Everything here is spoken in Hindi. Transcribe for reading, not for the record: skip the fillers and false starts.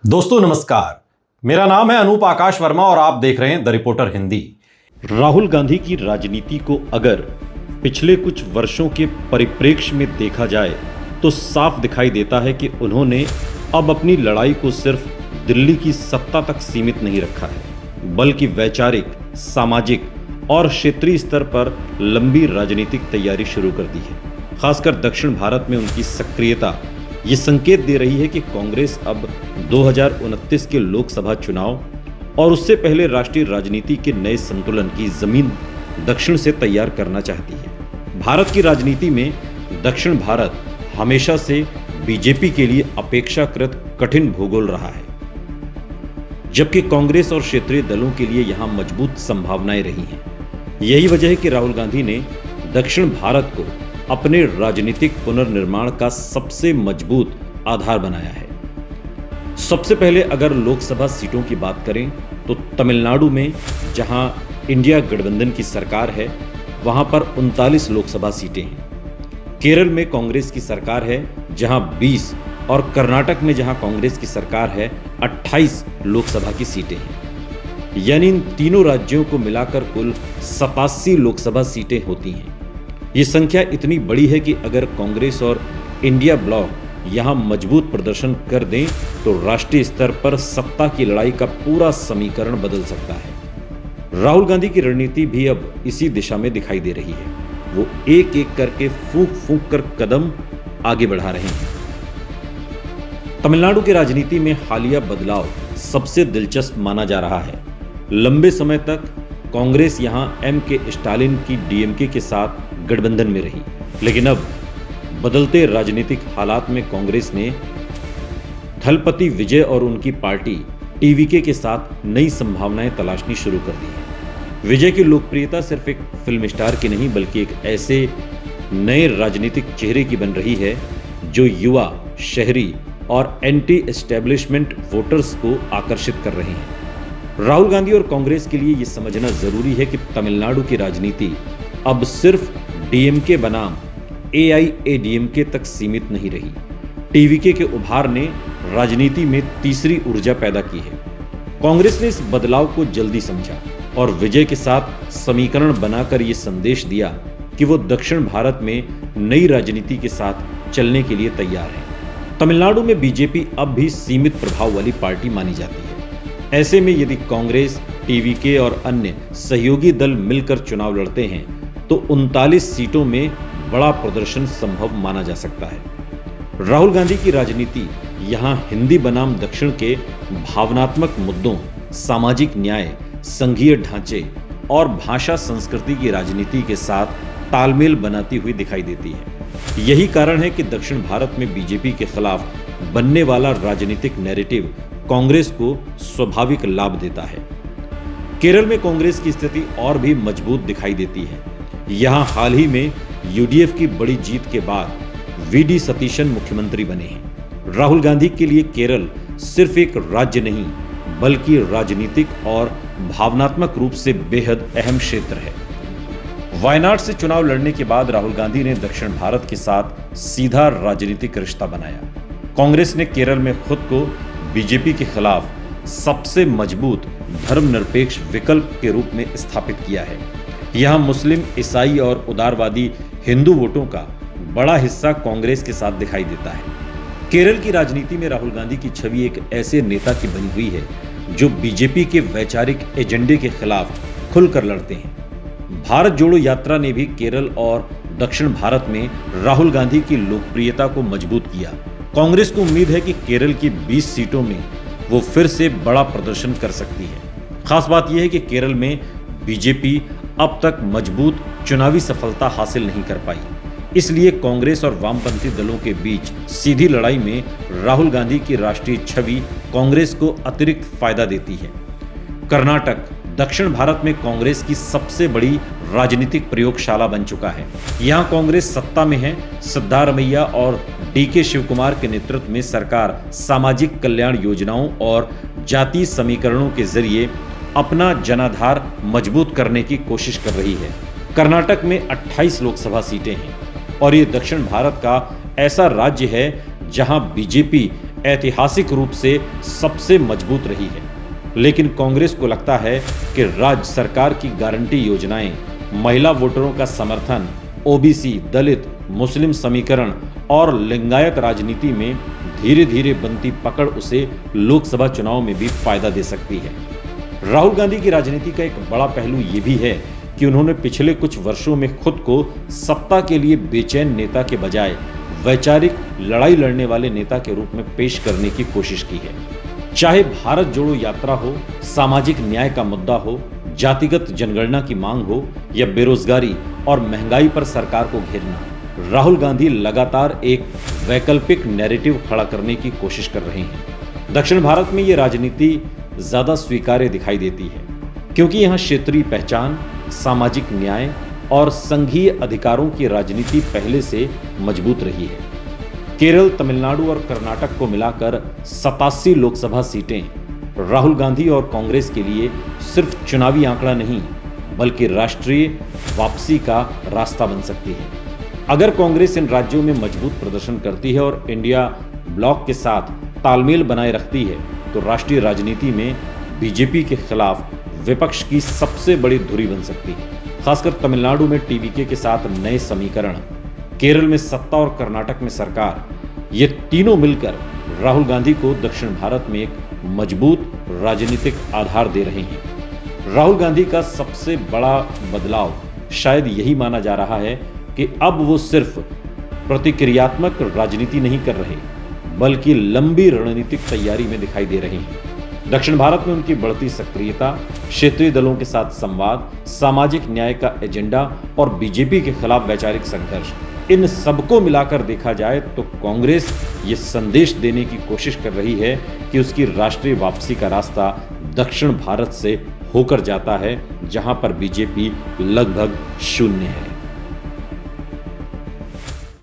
दोस्तों नमस्कार, मेरा नाम है अनूप आकाश वर्मा और आप देख रहे हैं द रिपोर्टर हिंदी। राहुल गांधी की राजनीति को अगर पिछले कुछ वर्षों के परिप्रेक्ष्य में देखा जाए तो साफ दिखाई देता है कि उन्होंने अब अपनी लड़ाई को सिर्फ दिल्ली की सत्ता तक सीमित नहीं रखा है, बल्कि वैचारिक, सामाजिक और क्षेत्रीय स्तर पर लंबी राजनीतिक तैयारी शुरू कर दी है। खासकर दक्षिण भारत में उनकी सक्रियता ये संकेत दे रही है कि कांग्रेस अब 2029 के लोकसभा चुनाव और उससे पहले राष्ट्रीय राजनीति के नए संतुलन की जमीन दक्षिण से तैयार करना चाहती है। भारत की राजनीति में दक्षिण भारत हमेशा से बीजेपी के लिए अपेक्षाकृत कठिन भूगोल रहा है, जबकि कांग्रेस और क्षेत्रीय दलों के लिए यहां मजबूत संभावनाएं रही हैं। यही वजह है कि राहुल गांधी ने दक्षिण भारत को अपने राजनीतिक पुनर्निर्माण का सबसे मजबूत आधार बनाया है। सबसे पहले अगर लोकसभा सीटों की बात करें तो तमिलनाडु में जहां इंडिया गठबंधन की सरकार है वहां पर 39 लोकसभा सीटें हैं। केरल में कांग्रेस की सरकार है जहां 20 और कर्नाटक में जहां कांग्रेस की सरकार है 28 लोकसभा की सीटें हैं। यानी इन तीनों राज्यों को मिलाकर कुल 87 लोकसभा सीटें होती हैं। ये संख्या इतनी बड़ी है कि अगर कांग्रेस और इंडिया ब्लॉक यहां मजबूत प्रदर्शन कर दें तो राष्ट्रीय स्तर पर सत्ता की लड़ाई का पूरा समीकरण बदल सकता है। राहुल गांधी की रणनीति भी अब इसी दिशा में दिखाई दे रही है। वो एक एक करके फूंक फूंक कर कदम आगे बढ़ा रहे हैं। तमिलनाडु की राजनीति में हालिया बदलाव सबसे दिलचस्प माना जा रहा है। लंबे समय तक कांग्रेस यहां एम.के. स्टालिन की डीएमके के साथ गठबंधन में रही, लेकिन अब बदलते राजनीतिक हालात में कांग्रेस ने थलपति विजय और उनकी पार्टी टीवीके के साथ नई संभावनाएं तलाशनी शुरू कर दी है। विजय की लोकप्रियता सिर्फ एक फिल्म स्टार की नहीं बल्कि एक ऐसे नए राजनीतिक चेहरे की बन रही है जो युवा, शहरी और एंटी एस्टेब्लिशमेंट वोटर्स को आकर्षित कर रहे हैं। राहुल गांधी और कांग्रेस के लिए यह समझना जरूरी है कि तमिलनाडु की राजनीति अब सिर्फ डीएमके बनाम एआईएडीएमके तक सीमित नहीं रही। टीवीके के उभार ने राजनीति में तीसरी ऊर्जा पैदा की है। कांग्रेस ने इस बदलाव को जल्दी समझा और विजय के साथ समीकरण बनाकर यह संदेश दिया कि वो दक्षिण भारत में नई राजनीति के साथ चलने के लिए तैयार है। तमिलनाडु में बीजेपी अब भी सीमित प्रभाव वाली पार्टी मानी जाती है। ऐसे में यदि कांग्रेस, टीवीके और अन्य सहयोगी दल मिलकर चुनाव लड़ते हैं तो 39 सीटों में बड़ा प्रदर्शन संभव माना जा सकता है। राहुल गांधी की राजनीति यहां हिंदी बनाम दक्षिण के भावनात्मक मुद्दों, सामाजिक न्याय, संघीय ढांचे और भाषा संस्कृति की राजनीति के साथ तालमेल बनाती हुई दिखाई देती है। यही कारण है कि दक्षिण भारत में बीजेपी के खिलाफ बनने वाला राजनीतिक नैरेटिव कांग्रेस को स्वाभाविक लाभ देता है। केरल में कांग्रेस की स्थिति और भी मजबूत दिखाई देती है। यहां हाल ही में यूडीएफ की बड़ी जीत के बाद वीडी सतीशन मुख्यमंत्री बने हैं। राहुल गांधी के लिए केरल सिर्फ एक राज्य नहीं बल्कि राजनीतिक और भावनात्मक रूप से बेहद अहम क्षेत्र है। वायनाड से चुनाव लड़ने के बाद राहुल गांधी ने दक्षिण भारत के साथ सीधा राजनीतिक रिश्ता बनाया। कांग्रेस ने केरल में खुद को बीजेपी के खिलाफ सबसे मजबूत धर्मनिरपेक्ष विकल्प के रूप में स्थापित किया है। यहां मुस्लिम, ईसाई और उदारवादी हिंदू वोटों का बड़ा हिस्सा कांग्रेस के साथ दिखाई देता है। केरल की राजनीति में राहुल गांधी की छवि एक ऐसे नेता की बनी हुई है जो बीजेपी के वैचारिक एजेंडे के खिलाफ खुलकर लड़ते हैं। भारत जोड़ो यात्रा ने भी केरल और दक्षिण भारत में राहुल गांधी की लोकप्रियता को मजबूत किया। कांग्रेस को उम्मीद है कि केरल की 20 सीटों में वो फिर से बड़ा प्रदर्शन कर सकती है। खास बात यह है कि केरल में बीजेपी अब तक मजबूत चुनावी सफलता हासिल नहीं कर पाई। इसलिए कांग्रेस और वामपंथी दलों के बीच सीधी लड़ाई में राहुल गांधी की राष्ट्रीय छवि कांग्रेस को अतिरिक्त फायदा देती है। कर्नाटक दक्षिण भारत में कांग्रेस की सबसे बड़ी राजनीतिक प्रयोगशाला बन चुका है। यहां कांग्रेस सत्ता में है। सिद्धारमैया और डीके शिवकुमार के नेतृत्व में सरकार सामाजिक कल्याण योजनाओं और जातीय समीकरणों के जरिए अपना जनाधार मजबूत करने की कोशिश कर रही है। कर्नाटक में 28 लोकसभा सीटें हैं और ये दक्षिण भारत का ऐसा राज्य है जहां बीजेपी ऐतिहासिक रूप से सबसे मजबूत रही है। लेकिन कांग्रेस को लगता है कि राज्य सरकार की गारंटी योजनाएं, महिला वोटरों का समर्थन, ओबीसी, दलित, मुस्लिम समीकरण और लिंगायत राजनीति में धीरे धीरे बनती पकड़ उसे लोकसभा चुनाव में भी फायदा दे सकती है। राहुल गांधी की राजनीति का एक बड़ा पहलू यह भी है कि उन्होंने पिछले कुछ वर्षों में खुद को सत्ता के लिए बेचैन नेता के बजाय वैचारिक लड़ाई लड़ने वाले नेता के रूप में पेश करने की कोशिश की है। चाहे भारत जोड़ो यात्रा हो, सामाजिक न्याय का मुद्दा हो, जातिगत जनगणना की मांग हो या बेरोजगारी और महंगाई पर सरकार को घेरना, राहुल गांधी लगातार एक वैकल्पिक नैरेटिव खड़ा करने की कोशिश कर रहे हैं। दक्षिण भारत में ये राजनीति ज्यादा स्वीकार्य दिखाई देती है क्योंकि यहाँ क्षेत्रीय पहचान, सामाजिक न्याय और संघीय अधिकारों की राजनीति पहले से मजबूत रही है। केरल, तमिलनाडु और कर्नाटक को मिलाकर 87 लोकसभा सीटें राहुल गांधी और कांग्रेस के लिए सिर्फ चुनावी आंकड़ा नहीं बल्कि राष्ट्रीय वापसी का रास्ता बन सकती है। अगर कांग्रेस इन राज्यों में मजबूत प्रदर्शन करती है और इंडिया ब्लॉक के साथ तालमेल बनाए रखती है तो राष्ट्रीय राजनीति में बीजेपी के खिलाफ विपक्ष की सबसे बड़ी धुरी बन सकती है। खासकर तमिलनाडु में टीवीके के साथ नए समीकरण, केरल में सत्ता और कर्नाटक में सरकार, ये तीनों मिलकर राहुल गांधी को दक्षिण भारत में एक मजबूत राजनीतिक आधार दे रहे हैं। राहुल गांधी का सबसे बड़ा बदलाव शायद यही माना जा रहा है कि अब वो सिर्फ प्रतिक्रियात्मक राजनीति नहीं कर रहे बल्कि लंबी रणनीतिक तैयारी में दिखाई दे रहे हैं। दक्षिण भारत में उनकी बढ़ती सक्रियता, क्षेत्रीय दलों के साथ संवाद, सामाजिक न्याय का एजेंडा और बीजेपी के खिलाफ वैचारिक संघर्ष, इन सबको मिलाकर देखा जाए तो कांग्रेस ये संदेश देने की कोशिश कर रही है कि उसकी राष्ट्रीय वापसी का रास्ता दक्षिण भारत से होकर जाता है जहां पर बीजेपी लगभग शून्य है।